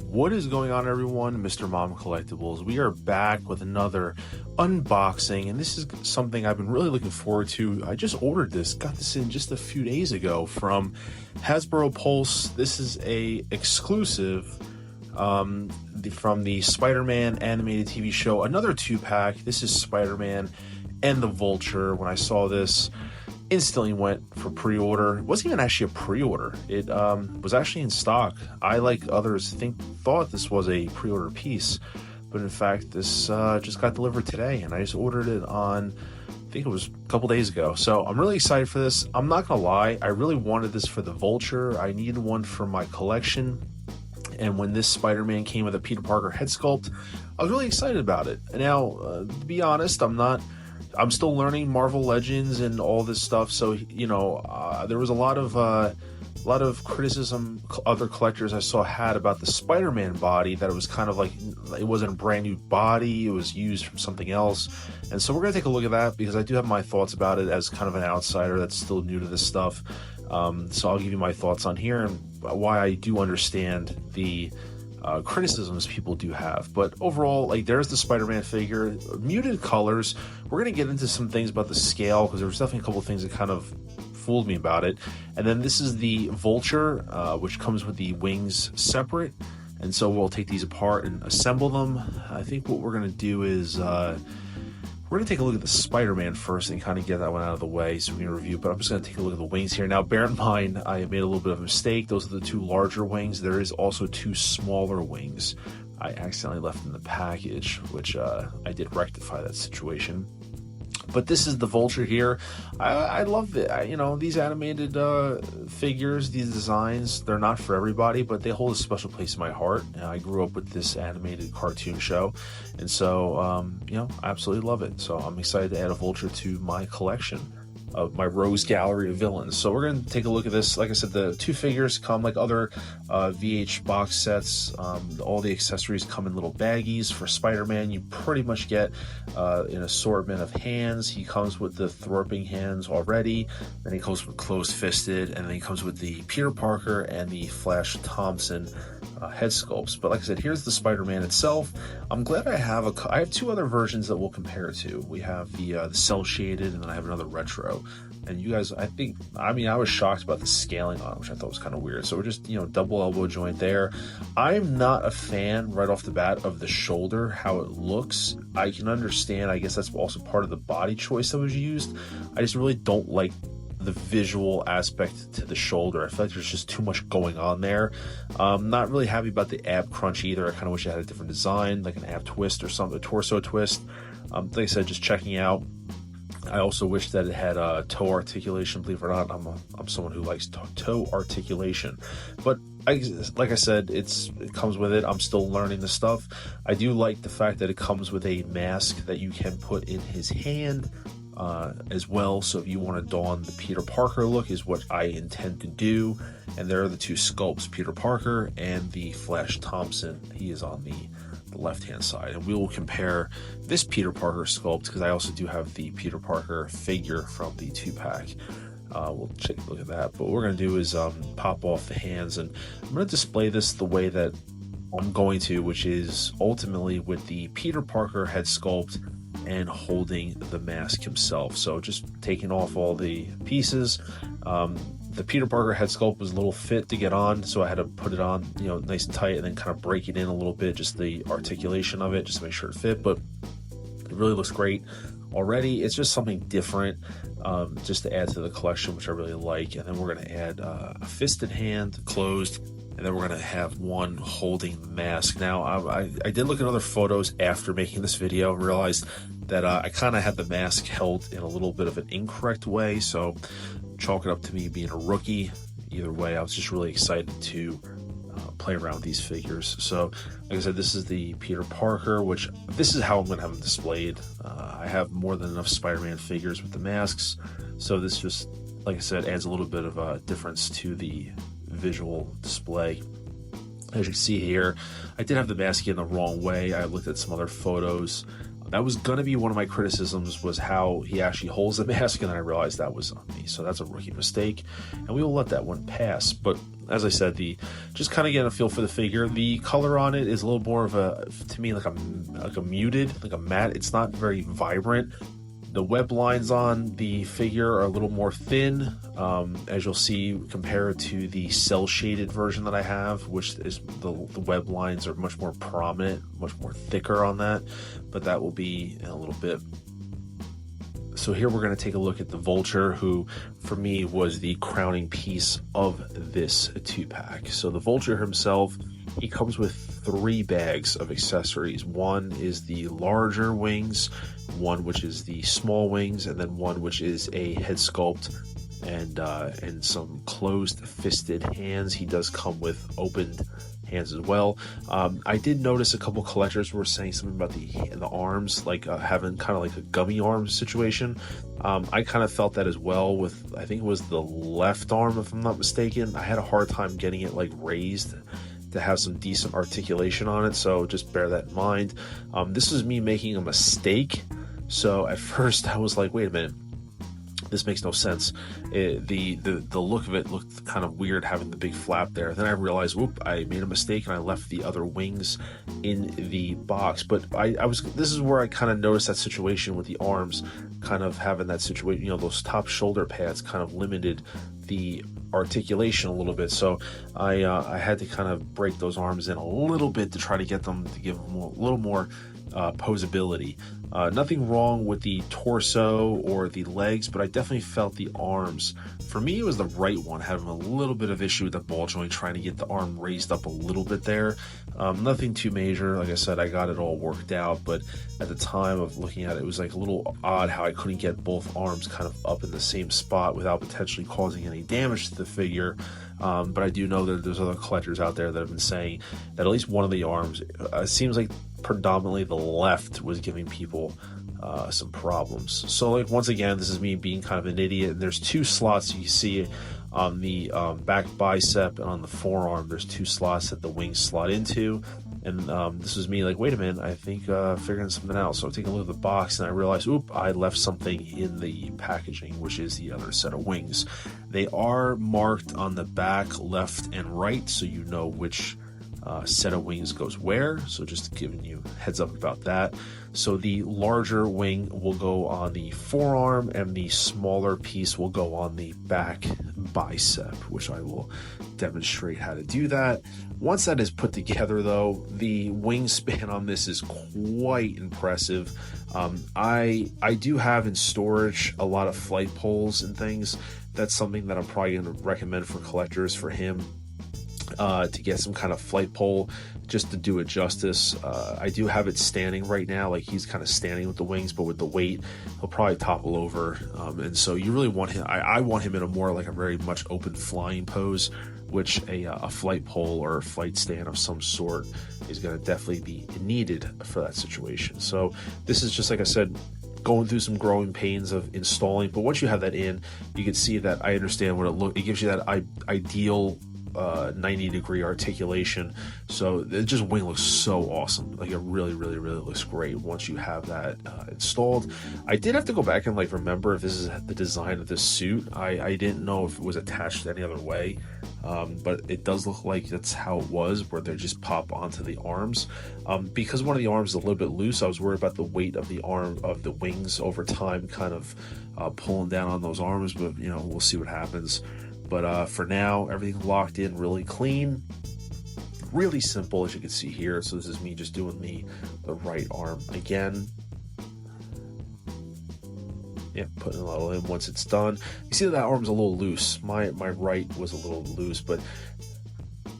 What is going on, everyone? Mr. Mom Collectibles. We are back with another unboxing, and this is something I've been really looking forward to. I just ordered this, got this in just a few days ago from Hasbro Pulse. This is a exclusive from the Spider-Man animated TV show, another 2-pack. This is Spider-Man and the Vulture. When I saw this, instantly went for pre-order. It wasn't even actually a pre-order. It was actually in stock. I, like others, thought this was a pre-order piece, but in fact this just got delivered today, and I just ordered it on, I think it was a couple days ago. So I'm really excited for this. I'm not gonna lie, I really wanted this for the Vulture. I needed one for my collection, and when this Spider-Man came with a Peter Parker head sculpt, I was really excited about it. And now, to be honest, I'm still learning Marvel Legends and all this stuff, so there was a lot of criticism other collectors I saw had about the Spider-Man body, that it was kind of like it wasn't a brand new body, it was used from something else. And so we're going to take a look at that, because I do have my thoughts about it as kind of an outsider that's still new to this stuff. So I'll give you my thoughts on here and why I do understand the criticisms people do have. But overall, like, there's the Spider-Man figure, muted colors. We're going to get into some things about the scale, because there was definitely a couple of things that kind of fooled me about it. And then this is the Vulture, which comes with the wings separate, and so we'll take these apart and assemble them. I think what we're going to do is we're going to take a look at the Spider-Man first and kind of get that one out of the way so we can review, but I'm just going to take a look at the wings here. Now, bear in mind, I made a little bit of a mistake. Those are the two larger wings. There is also two smaller wings I accidentally left in the package, which I did rectify that situation. But this is the Vulture here. I love it. These animated figures, these designs, they're not for everybody, but they hold a special place in my heart. I grew up with this animated cartoon show, and so, I absolutely love it. So I'm excited to add a Vulture to my collection of my Rose Gallery of villains. So we're going to take a look at this. Like I said, the two figures come like other VH box sets. All the accessories come in little baggies. For Spider-Man, you pretty much get an assortment of hands. He comes with the thwarping hands already, then he comes with closed-fisted, and then he comes with the Peter Parker and the Flash Thompson head sculpts. But like I said, here's the Spider-Man itself. I'm glad I have two other versions that we'll compare to. We have the cell shaded, and then I have another retro. And you guys, I was shocked about the scaling on it, which I thought was kind of weird. So we're just, double elbow joint there. I'm not a fan right off the bat of the shoulder, how it looks. I can understand, I guess that's also part of the body choice that was used. I just really don't like the visual aspect to the shoulder. I feel like there's just too much going on there. Not really happy about the ab crunch either. I kind of wish it had a different design, like an ab twist or something, a torso twist. Like I said, just checking out. I also wish that it had toe articulation. Believe it or not, I'm someone who likes toe articulation. But like I said, it comes with it. I'm still learning the stuff. I do like the fact that it comes with a mask that you can put in his hand as well. So if you want to don the Peter Parker look, is what I intend to do. And there are the two sculpts, Peter Parker and the Flash Thompson. He is on the left-hand side, and we will compare this Peter Parker sculpt, because I also do have the Peter Parker figure from the 2-pack. We'll take a look at that, but what we're going to do is pop off the hands, and I'm going to display this the way that I'm going to, which is ultimately with the Peter Parker head sculpt and holding the mask himself. So just taking off all the pieces. The Peter Parker head sculpt was a little fit to get on, so I had to put it on, nice and tight, and then kind of break it in a little bit, just the articulation of it, just to make sure it fit. But it really looks great already. It's just something different, just to add to the collection, which I really like. And then we're going to add a fisted hand, closed, and then we're going to have one holding the mask. Now, I did look at other photos after making this video and realized that I kind of had the mask held in a little bit of an incorrect way, so chalk it up to me being a rookie. Either way, I was just really excited to play around with these figures. So, like I said, this is the Peter Parker, which this is how I'm going to have them displayed. I have more than enough Spider-Man figures with the masks, so this just, like I said, adds a little bit of a difference to the visual display. As you can see here, I did have the mask in the wrong way. I looked at some other photos. That was going to be one of my criticisms, was how he actually holds the mask, and then I realized that was on me. So that's a rookie mistake, and we will let that one pass. But as I said, just kind of getting a feel for the figure. The color on it is a little more of to me, like a muted, like a matte. It's not very vibrant. The web lines on the figure are a little more thin, as you'll see, compared to the cel-shaded version that I have, which is the web lines are much more prominent, much more thicker on that, but that will be in a little bit. So here we're going to take a look at the Vulture, who for me was the crowning piece of this 2-pack. So the Vulture himself, he comes with 3 bags of accessories. One is the larger wings, one which is the small wings, and then one which is a head sculpt and some closed fisted hands. He does come with opened hands as well. I did notice a couple collectors were saying something about the arms, like having kind of like a gummy arm situation. I kind of felt that as well with, I think it was the left arm, if I'm not mistaken. I had a hard time getting it like raised to have some decent articulation on it, so just bear that in mind. This is me making a mistake. So at first I was like, wait a minute, this makes no sense. The look of it looked kind of weird, having the big flap there. Then I realized, whoop, I made a mistake and I left the other wings in the box. But this is where I kind of noticed that situation with the arms, kind of having that situation, you know, those top shoulder pads kind of limited the articulation a little bit. So I had to kind of break those arms in a little bit to try to get them to give them a little more posability. Nothing wrong with the torso or the legs, but I definitely felt the arms. For me, it was the right one, having a little bit of issue with the ball joint, trying to get the arm raised up a little bit there. Nothing too major. Like I said, I got it all worked out, but at the time of looking at it, it was like a little odd how I couldn't get both arms kind of up in the same spot without potentially causing any damage to the figure. But I do know that there's other collectors out there that have been saying that at least one of the arms, it seems like predominantly the left, was giving people some problems. So like, once again, this is me being kind of an idiot, and there's 2 slots you see on the back bicep and on the forearm. There's 2 slots that the wings slot into, and this was me like, wait a minute, I think figuring something out. So I take a look at the box and I realized, oop, I left something in the packaging, which is the other set of wings. They are marked on the back left and right, so you know which set of wings goes where. So just giving you heads up about that. So the larger wing will go on the forearm, and the smaller piece will go on the back bicep, which I will demonstrate how to do that. Once that is put together, though, the wingspan on this is quite impressive. I do have in storage a lot of flight poles and things. That's something that I'm probably going to recommend for collectors, for him to get some kind of flight pole just to do it justice. I do have it standing right now, like he's kind of standing with the wings, but with the weight he'll probably topple over, and so you really want him, I want him in a more like a very much open flying pose, which a flight pole or a flight stand of some sort is going to definitely be needed for that situation. So this is just, like I said, going through some growing pains of installing, but once you have that in, you can see that I understand what it gives you, that ideal 90-degree articulation. So it just wing looks so awesome. Like it really looks great once you have that installed. I did have to go back and like remember if this is the design of this suit. I didn't know if it was attached any other way, but it does look like that's how it was, where they just pop onto the arms. Because one of the arms is a little bit loose, I was worried about the weight of the arm of the wings over time kind of pulling down on those arms, but you know, we'll see what happens. But for now, everything's locked in really clean, really simple, as you can see here. So this is me just doing the right arm again. Yeah, putting a little in once it's done. You see that arm's a little loose. My right was a little loose, but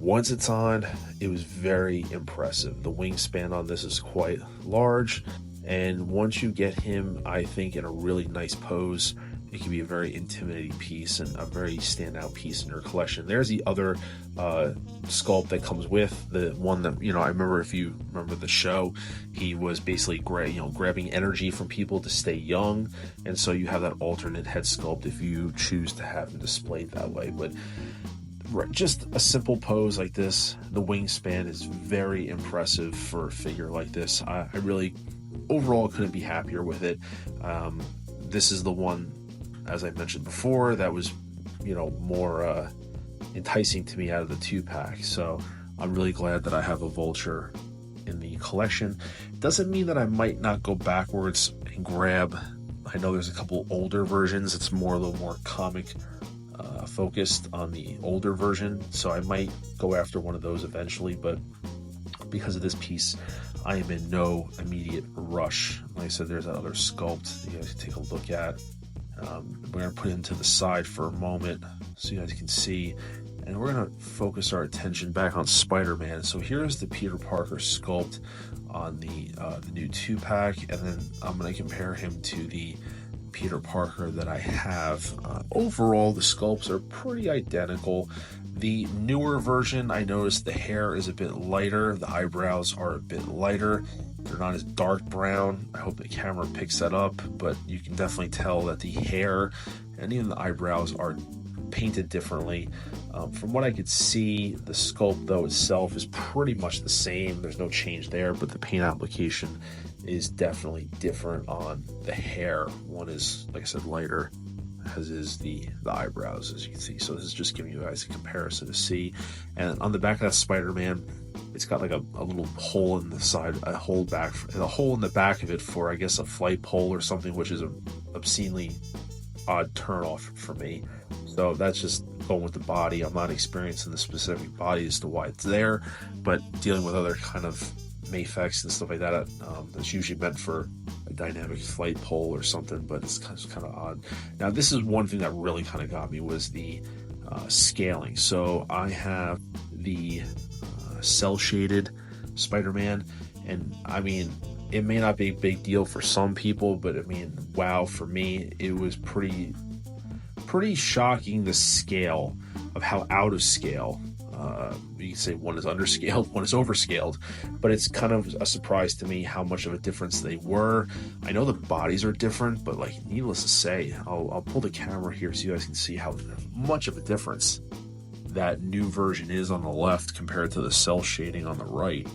once it's on, it was very impressive. The wingspan on this is quite large, and once you get him, I think, in a really nice pose, it can be a very intimidating piece and a very standout piece in your collection. There's the other sculpt that comes with, the one that, you know, I remember, if you remember the show, he was basically grabbing energy from people to stay young, and so you have that alternate head sculpt if you choose to have him displayed that way. But just a simple pose like this, the wingspan is very impressive for a figure like this. I really overall couldn't be happier with it. This is the one, as I mentioned before, that was, more enticing to me out of the 2-pack. So I'm really glad that I have a Vulture in the collection. Doesn't mean that I might not go backwards and grab. I know there's a couple older versions. It's a little more comic focused on the older version, so I might go after one of those eventually, but because of this piece, I am in no immediate rush. Like I said, there's that other sculpt you guys can take a look at. We're going to put it into the side for a moment so you guys can see, and we're going to focus our attention back on Spider-Man. So here's the Peter Parker sculpt on the new 2-pack, and then I'm going to compare him to the Peter Parker that I have. Overall, the sculpts are pretty identical. The newer version, I noticed the hair is a bit lighter, the eyebrows are a bit lighter, they're not as dark brown. I hope the camera picks that up, but you can definitely tell that the hair and even the eyebrows are painted differently. From what I could see, the sculpt though itself is pretty much the same. There's no change there, but the paint application is definitely different on the hair. One is, like I said, lighter, as is the eyebrows, as you can see. So this is just giving you guys a comparison to see. And on the back of that Spider-Man, it's got like a little hole in the side, a hole in the back of it for, I guess, a flight pole or something, which is an obscenely odd turnoff for me. So that's just going with the body. I'm not experiencing the specific body as to why it's there, but dealing with other kind of Mayfex and stuff like that, that's usually meant for a dynamic flight pole or something, but it's kind of odd. Now, this is one thing that really kind of got me, was the scaling. So I have the cell shaded Spider-Man, and I mean, it may not be a big deal for some people, but I mean, wow, for me, it was pretty shocking, the scale of how out of scale. You can say one is underscaled, one is overscaled, but it's kind of a surprise to me how much of a difference they were. I know the bodies are different, but like, needless to say, I'll pull the camera here so you guys can see how much of a difference that new version is on the left compared to the cell shading on the right.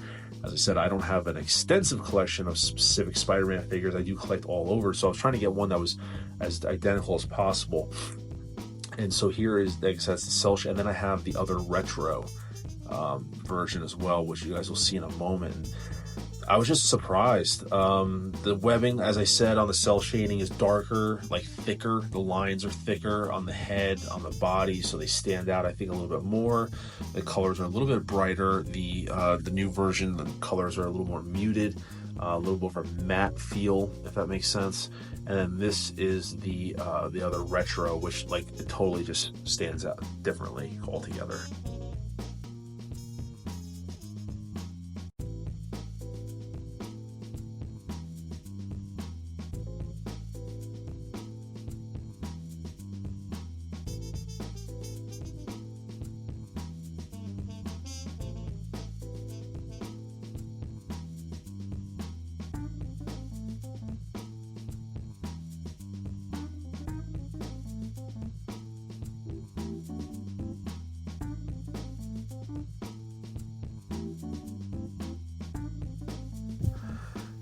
As I said, I don't have an extensive collection of specific Spider-Man figures. I do collect all over, so I was trying to get one that was as identical as possible. And so here is, like I said, the cell shade, and then I have the other retro version as well, which you guys will see in a moment. And I was just surprised. The webbing, as I said, on the cell shading is darker, like thicker. The lines are thicker on the head, on the body, so they stand out, I think, a little bit more. The colors are a little bit brighter. The new version, the colors are a little more muted, a little more of a matte feel, if that makes sense. And then this is the other retro, which like it totally just stands out differently altogether.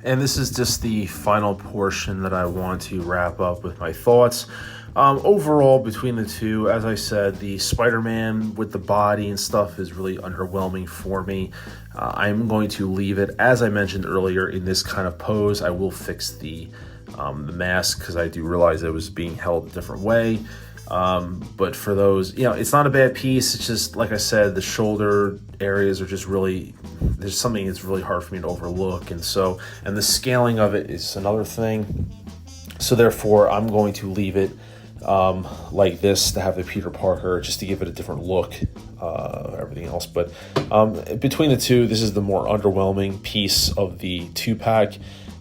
And this is just the final portion that I want to wrap up with my thoughts. Overall, between the two, as I said, the Spider-Man with the body and stuff is really underwhelming for me. I'm going to leave it, as I mentioned earlier, in this kind of pose. I will fix the mask because I do realize it was being held a different way. But for those, it's not a bad piece. It's just, like I said, the shoulder areas are just really, there's something that's really hard for me to overlook. And the scaling of it is another thing. So therefore, I'm going to leave it like this, to have the Peter Parker, just to give it a different look, everything else. But between the two, this is the more underwhelming piece of the 2-pack.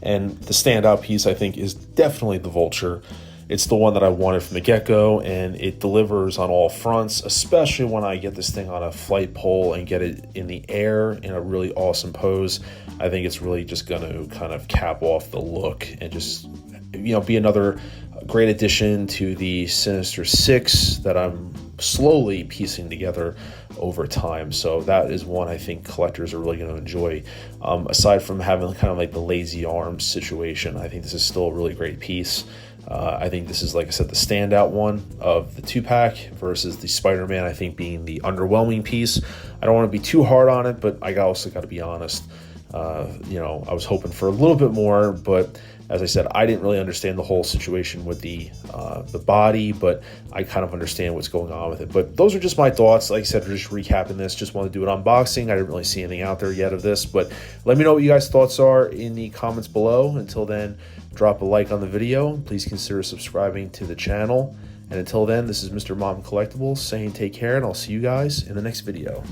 And the standout piece, I think, is definitely the Vulture. It's the one that I wanted from the get-go, and it delivers on all fronts, especially when I get this thing on a flight pole and get it in the air in a really awesome pose. I think it's really just going to kind of cap off the look and just, be another great addition to the Sinister Six that I'm slowly piecing together over time. So that is one I think collectors are really going to enjoy. Aside from having kind of like the lazy arms situation, I think this is still a really great piece. I think this is, like I said, the standout one of the 2-pack versus the Spider-Man, I think, being the underwhelming piece. I don't want to be too hard on it, but I also got to be honest. You know, I was hoping for a little bit more, but as I said, I didn't really understand the whole situation with the body, but I kind of understand what's going on with it. But those are just my thoughts. Like I said, just recapping this, just want to do an unboxing. I didn't really see anything out there yet of this, but let me know what you guys' thoughts are in the comments below. Until then, drop a like on the video. Please consider subscribing to the channel. And until then, this is Mr. Mom Collectibles saying take care, and I'll see you guys in the next video.